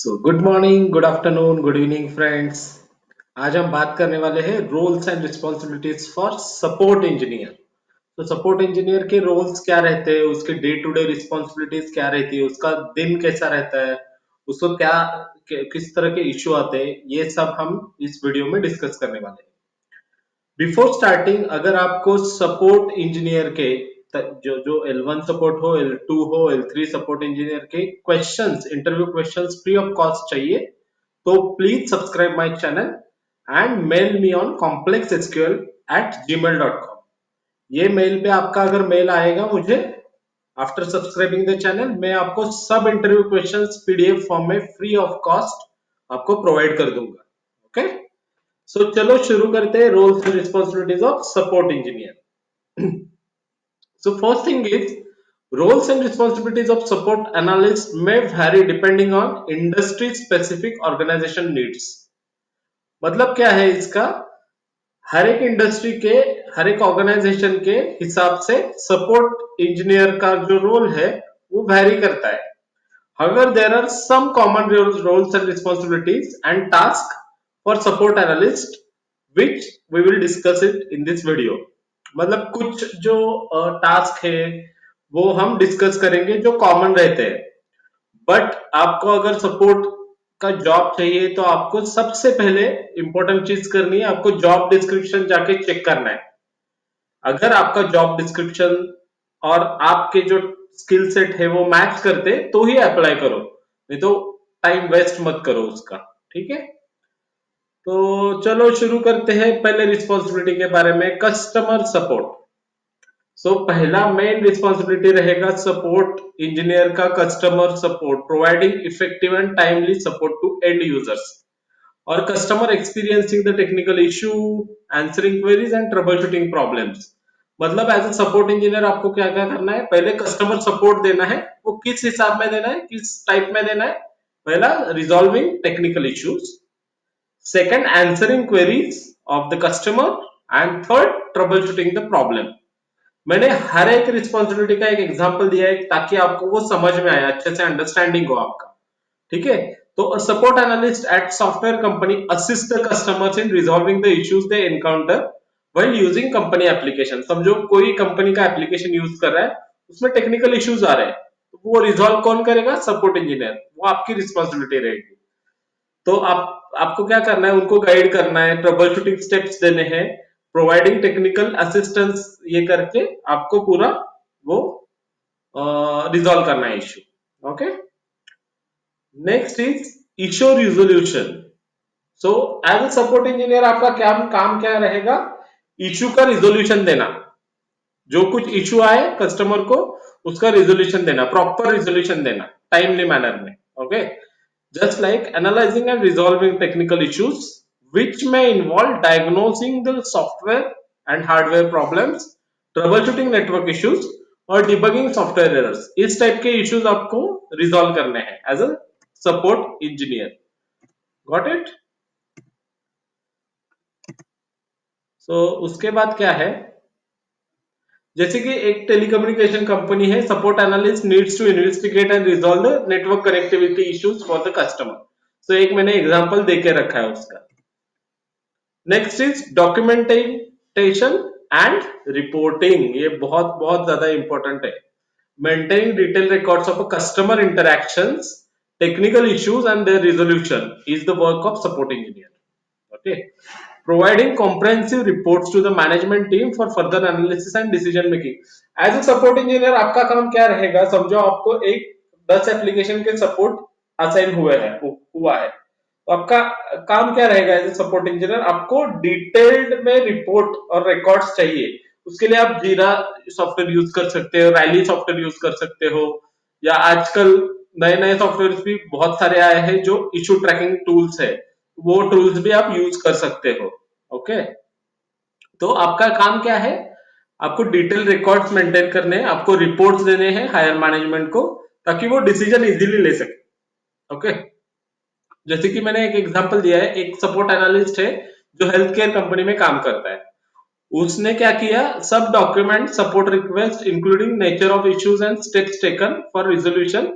Good morning, good afternoon, good evening friends. आज हम बात करने वाले हैं roles and responsibilities for support engineer. तो सपोर्ट इंजीनियर के रोल्स क्या रहते हैं, उसके डे टू डे रिस्पॉन्सिबिलिटीज क्या रहती है, उसका दिन कैसा रहता है, उसको किस तरह के इश्यू आते हैं, ये सब हम इस वीडियो में डिस्कस करने वाले हैं। बिफोर स्टार्टिंग, अगर आपको सपोर्ट इंजीनियर के जो जो L1 सपोर्ट हो, L2 हो, L3 सपोर्ट इंजीनियर के questions, interview questions free of cost चाहिए, तो please subscribe my channel and mail me on complexsql@gmail.com। ये मेल पे आपका अगर मेल आएगा मुझे आफ्टर सब्सक्राइबिंग द चैनल, मैं आपको सब इंटरव्यू क्वेश्चंस पीडीएफ फॉर्म में फ्री ऑफ कॉस्ट आपको प्रोवाइड कर दूंगा। ओके, सो चलो शुरू करते हैं roles and responsibilities of support engineer. So first thing is, roles and responsibilities of support analyst may vary depending on industry specific organization needs। मतलब क्या है इसका, हर एक इंडस्ट्री के, हर एक ऑर्गेनाइजेशन के हिसाब से सपोर्ट इंजीनियर का जो रोल है वो वैरी करता है। However, there are some common roles and responsibilities and tasks for support analyst which we will discuss it in this video। मतलब कुछ जो टास्क है वो हम डिस्कस करेंगे जो कॉमन रहते हैं। बट आपको अगर सपोर्ट का जॉब चाहिए तो आपको सबसे पहले इंपॉर्टेंट चीज करनी है, आपको जॉब डिस्क्रिप्शन जाके चेक करना है। अगर आपका जॉब डिस्क्रिप्शन और आपके जो स्किल सेट है वो मैच करते तो ही अप्लाई करो, नहीं तो टाइम वेस्ट मत करो उसका। ठीक है, तो चलो शुरू करते हैं पहले रिस्पॉन्सिबिलिटी के बारे में। Customer support. पहला मेन रिस्पॉन्सिबिलिटी रहेगा सपोर्ट इंजीनियर का, customer support, providing effective and timely support to end users और customer experiencing the technical issue, answering queries and troubleshooting problems. मतलब एज ए सपोर्ट इंजीनियर आपको क्या क्या करना है, पहले कस्टमर सपोर्ट देना है। वो किस हिसाब में देना है, किस टाइप में देना है? पहला, resolving technical issues, second answering queries of the customer and third trouble shooting the problem. मैंने हर एक रिस्पॉन्सिबिलिटी का एक एग्जांपल दिया है ताकि आपको वो समझ में आए, अच्छे से अंडरस्टैंडिंग हो आपका। ठीक है, तो support analyst eight software company assist the customers in resolving the issues they encounter while using company application. समझो कोई कंपनी का एप्लीकेशन यूज कर रहा है, उसमें टेक्निकल इश्यूज आ रहे हैं, तो वो रिजॉल्व कौन करेगा? Support engineer. वो आपकी रिस्पॉन्सिबिलिटी रहेगी। तो आपको क्या करना है, उनको गाइड करना है, ट्रबल शूटिंग स्टेप्स देने हैं, प्रोवाइडिंग टेक्निकल असिस्टेंस, ये करके आपको पूरा वो रिजॉल्व करना है issue. Okay, next is issue resolution. So as a support engineer आपका क्या काम क्या रहेगा? इश्यू का रिजोल्यूशन देना। जो कुछ इश्यू आए कस्टमर को, उसका रिजोल्यूशन देना, प्रॉपर रिजोल्यूशन देना टाइमली मैनर में। Okay, just like analyzing and resolving technical issues which may involve diagnosing the software and hardware problems, troubleshooting network issues और debugging software errors। इस टाइप के issues आपको resolve करने हैं as a support engineer। Got it? So उसके बाद क्या है, जैसे कि एक टेलीकम्युनिकेशन कंपनी है, support analyst needs to investigate and resolve the network connectivity issues for the customer. तो एक मैंने एग्जांपल देके रखा है उसका। Next is documentation and reporting. ये बहुत बहुत ज्यादा इंपॉर्टेंट है। Maintaining detail records of customer interactions, technical issues and their resolution is the work of support engineer. Okay, providing comprehensive reports to the management team for further analysis and decision making. As a support engineer आपका काम क्या रहेगा? समझो आपको एक 10 application के support assign हुआ है, तो आपका काम क्या रहेगा एज ए सपोर्ट इंजीनियर? आपको डिटेल्ड में रिपोर्ट और रिकॉर्ड्स चाहिए। उसके लिए आप जीरा सॉफ्टवेयर यूज कर सकते हो, रैली सॉफ्टवेयर यूज कर सकते हो, या आजकल नए नए सॉफ्टवेयर भी बहुत सारे आए हैं जो इशू ट्रैकिंग टूल्स है, वो टूल्स भी आप यूज कर सकते हो। ओके, तो आपका काम क्या है? आपको डिटेल रिकॉर्ड्स मेंटेन करने हैं, आपको रिपोर्ट्स देने हैं हायर मैनेजमेंट को, ताकि वो डिसीजन इजीली ले सके। ओके, जैसे कि मैंने एक एग्जांपल दिया है, एक सपोर्ट एनालिस्ट है जो हेल्थ केयर कंपनी में काम करता है। उसने क्या किया, सब document support request including nature of issues and steps taken for resolution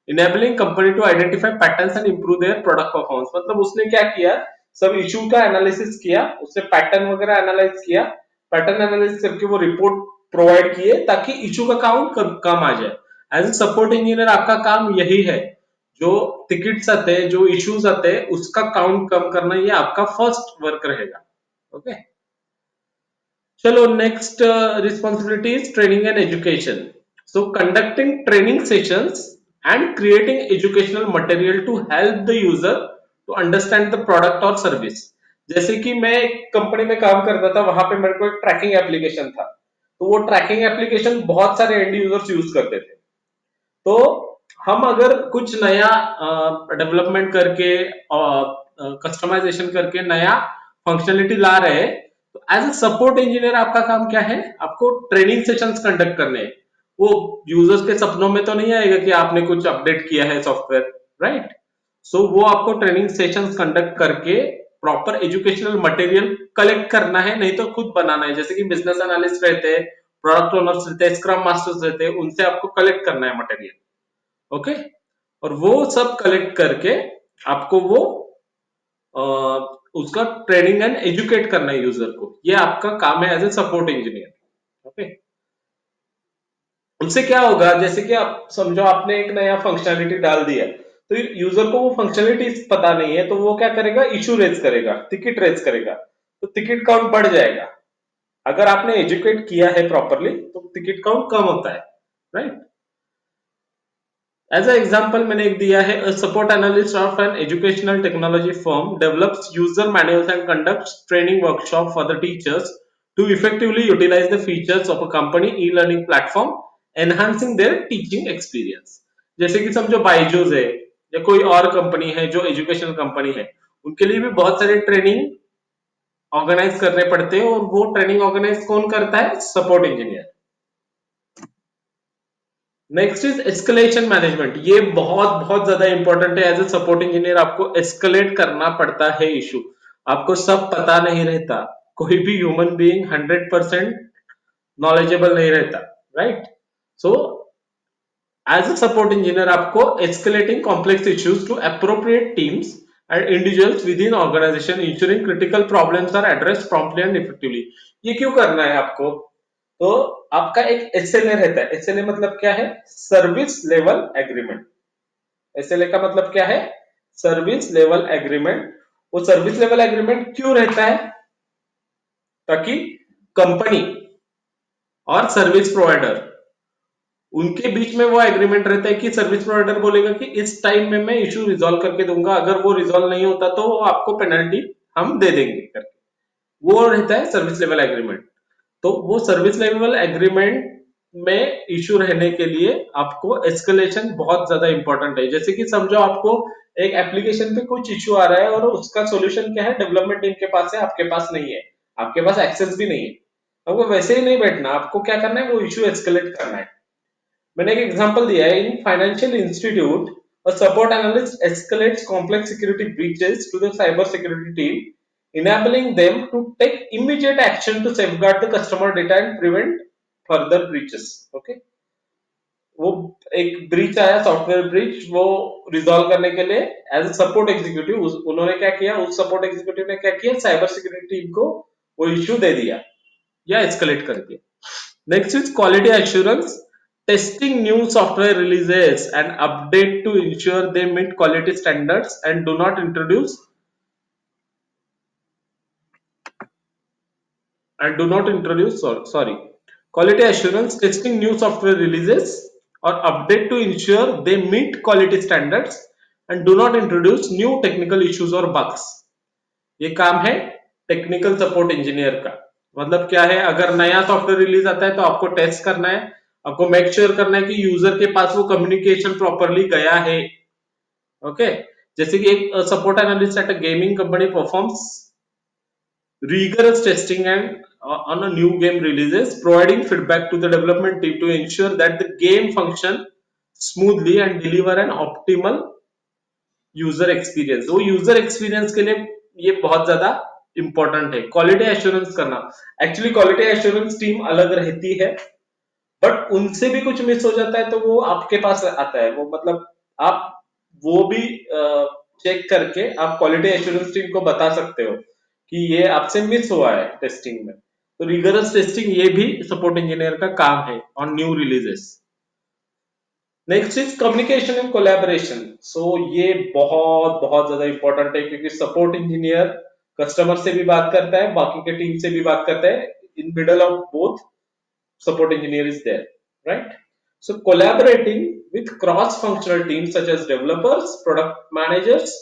enabling company to identify patterns and improve their product performance. मतलब उसने क्या किया, सब इशू का एनालिसिस किया, उसने पैटर्न वगैरह एनालाइज किया, पैटर्न एनालिसिस करके वो रिपोर्ट प्रोवाइड किए ताकि इशू का काउंट कम आ जाए। एज ए सपोर्ट इंजीनियर आपका काम यही है, जो टिकट्स आते हैं, जो इश्यूज आते हैं, उसका काउंट कम करना, ये आपका फर्स्ट वर्क रहेगा। ओके, चलो next responsibility is training and education. So conducting training sessions and creating educational material to help the user to understand the product और सर्विस। जैसे कि मैं एक कंपनी में काम करता था, वहां पे मेरे को एक ट्रैकिंग एप्लीकेशन था, तो वो ट्रैकिंग एप्लीकेशन बहुत सारे एंड यूजर्स यूज करते थे। तो हम अगर कुछ नया डेवलपमेंट करके, कस्टमाइजेशन करके नया फंक्शनलिटी ला रहे हैं, तो एज ए सपोर्ट इंजीनियर आपका काम क्या है, आपको ट्रेनिंग सेशंस कंडक्ट करने हैं। वो यूजर्स के सपनों में तो नहीं आएगा कि आपने कुछ अपडेट किया है सॉफ्टवेयर, राइट? सो वो आपको ट्रेनिंग सेशंस कंडक्ट करके प्रॉपर एजुकेशनल मटेरियल कलेक्ट करना है, नहीं तो खुद बनाना है। जैसे कि बिजनेस एनालिस्ट रहते हैं, प्रोडक्ट ओनर्स रहते हैं, स्क्रम मास्टर्स रहते हैं, उनसे आपको कलेक्ट करना है मटेरियल। ओके, और वो सब कलेक्ट करके आपको वो आ, उसका ट्रेनिंग एंड एजुकेट करना है यूजर को। ये आपका काम है as a support engineer. Okay, उससे क्या होगा, जैसे कि आप समझो आपने एक नया फंक्शनलिटी डाल दिया, तो यूजर को वो फंक्शनलिटी पता नहीं है, तो वो क्या करेगा, इशू रेज करेगा, टिकट रेज करेगा, तो टिकट काउंट बढ़ जाएगा। अगर आपने एजुकेट किया है प्रॉपरली तो टिकट काउंट कम होता है, राइट? एज अ एग्जाम्पल मैंने एक दिया है, support analyst of an educational technology firm develops user manuals and conducts training workshop for the teachers to effectively utilize the features of a company e learning platform, enhancing their teaching experience. जैसे कि समझो बायजूस है या कोई और company है जो educational company है, उनके लिए भी बहुत सारे ट्रेनिंग ऑर्गेनाइज करने पड़ते हैं, और वो ट्रेनिंग ऑर्गेनाइज कौन करता है, support engineer. Next is escalation management. ये बहुत बहुत ज्यादा इंपॉर्टेंट है। एज ए सपोर्ट इंजीनियर आपको एस्केलेट करना पड़ता है इशू। आपको सब पता नहीं रहता, कोई भी ह्यूमन बीइंग 100% नॉलेजेबल नहीं रहता, right? So as a support engineer आपको escalating complex issues to appropriate teams and individuals within organisation, ensuring critical problems are address promptly and effectively. ये क्यों करना है आपको? तो आपका एक एसएलए रहता है। एसएलए मतलब क्या है, सर्विस लेवल एग्रीमेंट। एसएलए का मतलब क्या है, सर्विस लेवल एग्रीमेंट। वो सर्विस लेवल एग्रीमेंट क्यों रहता है, ताकि कंपनी और सर्विस प्रोवाइडर, उनके बीच में वो एग्रीमेंट रहता है कि सर्विस प्रोवाइडर बोलेगा कि इस टाइम में मैं इशू रिजॉल्व करके दूंगा, अगर वो रिजॉल्व नहीं होता तो आपको पेनल्टी हम दे देंगे करके। वो रहता है सर्विस लेवल एग्रीमेंट। तो वो सर्विस लेवल एग्रीमेंट में इशू रहने के लिए आपको एस्केलेशन बहुत ज्यादा इंपॉर्टेंट है। जैसे कि समझो आपको एक एप्लीकेशन पे कुछ इशू आ रहा है और उसका सॉल्यूशन क्या है, डेवलपमेंट टीम के पास है, आपके पास नहीं है, आपके पास एक्सेस भी नहीं है। आपको वैसे ही नहीं बैठना, आपको क्या करना है, वो इशू एस्केलेट करना है। मैंने एक एग्जांपल दिया है, in financial institute a support analyst escalates complex security breaches to the cyber security team, enabling them to take immediate action to safeguard the customer data and prevent further breaches. Okay, वो एक breach आया, software breach, वो resolve करने के लिए as a support executive उन्होंने क्या किया, उस सपोर्ट एग्जीक्यूटिव ने क्या किया, साइबर सिक्योरिटी टीम को वो इश्यू दे दिया या एस्केलेट कर दिया। Next is quality assurance, testing new software releases and update to ensure they meet quality standards and do not introduce sorry, quality assurance, testing new software releases or update to ensure they meet quality standards and do not introduce new technical issues or bugs. ये काम है technical support engineer का। मतलब क्या है, अगर नया software release आता है तो आपको टेस्ट करना है, आपको मेक श्योर करना है कि यूजर के पास वो कम्युनिकेशन प्रॉपरली गया है। ओके, जैसे कि एक support analyst at a gaming company performs rigorous testing and on a new game releases, providing feedback to the development team to ensure that the game function smoothly and deliver an optimal user experience. वो user experience के लिए ये बहुत ज्यादा important है, quality assurance करना। Actually quality assurance team अलग रहती है, बट उनसे भी कुछ मिस हो जाता है तो वो आपके पास आता है, वो मतलब आप वो भी चेक करके आप क्वालिटी एश्योरेंस टीम को बता सकते हो कि ये आपसे मिस हुआ है टेस्टिंग में। तो रिगरस टेस्टिंग ये भी सपोर्ट इंजीनियर का काम है on new releases. Next is communication and collaboration. So ये बहुत बहुत ज्यादा इंपॉर्टेंट है, क्योंकि सपोर्ट इंजीनियर कस्टमर से भी बात करता है, बाकी के टीम से भी बात करता है। In middle of both support engineer is there, right? So collaborating with cross-functional teams such as developers, product managers,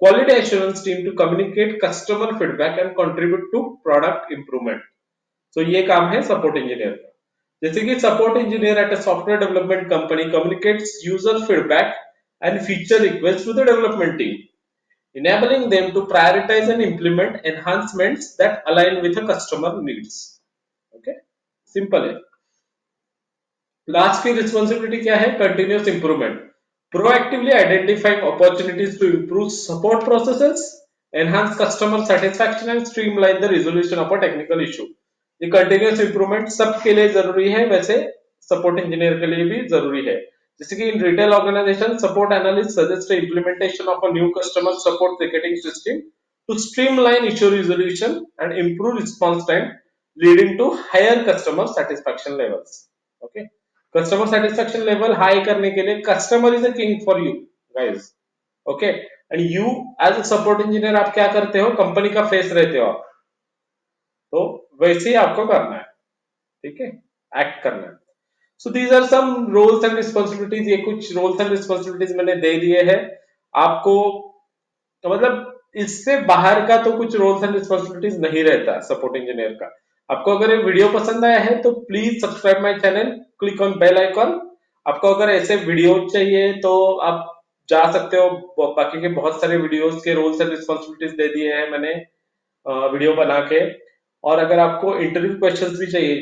quality assurance team to communicate customer feedback and contribute to product improvement. So ये काम है support engineer का। जैसे कि support engineer at a software development company communicates user feedback and feature requests to the development team, enabling them to prioritize and implement enhancements that align with the customer needs. Okay, simple है। Last की responsibility क्या है? Continuous improvement, proactively identifying opportunities to improve support processes, enhance customer satisfaction and streamline the resolution of a technical issue. ये continuous improvement सबके लिए जरूरी है, वैसे सपोर्ट इंजीनियर के लिए भी जरूरी है। जैसे कि in retail organization, support analyst suggest implementation of a new customer support ticketing system to streamline issue resolution and improve response time, leading to higher customer satisfaction levels. Okay, customer satisfaction level high करने के लिए customer is a king for you guys. Okay, and you as a support engineer आप क्या करते हो? Company का face रहते हो आप, तो वैसे ही आपको करना है, ठीक है, एक्ट करना है। So these are some roles and responsibilities. ये कुछ रोल्स एंड रिस्पॉन्सिबिलिटीज मैंने दे दिए हैं आपको, तो मतलब इससे बाहर का तो कुछ रोल्स एंड रिस्पॉन्सिबिलिटीज नहीं रहता सपोर्ट इंजीनियर का। आपको अगर ये वीडियो पसंद आया है तो please subscribe my channel, click on bell icon. आपको अगर ऐसे वीडियो चाहिए तो आप जा सकते हो, बाकी के बहुत सारे वीडियोस के रोल्स एंड रिस्पॉन्सिबिलिटीज दे दिए हैं मैंने वीडियो बना के। और अगर आपको इंटरव्यू क्वेश्चंस भी चाहिए,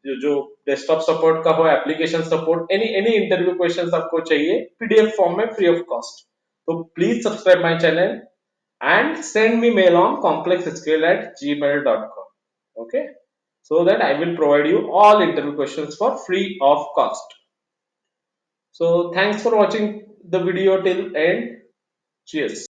जो डेस्कटॉप सपोर्ट का हो, application support, any any interview questions आपको चाहिए पीडीएफ फॉर्म में फ्री ऑफ कॉस्ट, तो please subscribe my channel and send me mail on complexscale@gmail.com. Okay, so that I will provide you all interview questions for free of cost. So thanks for watching the video till end. Cheers.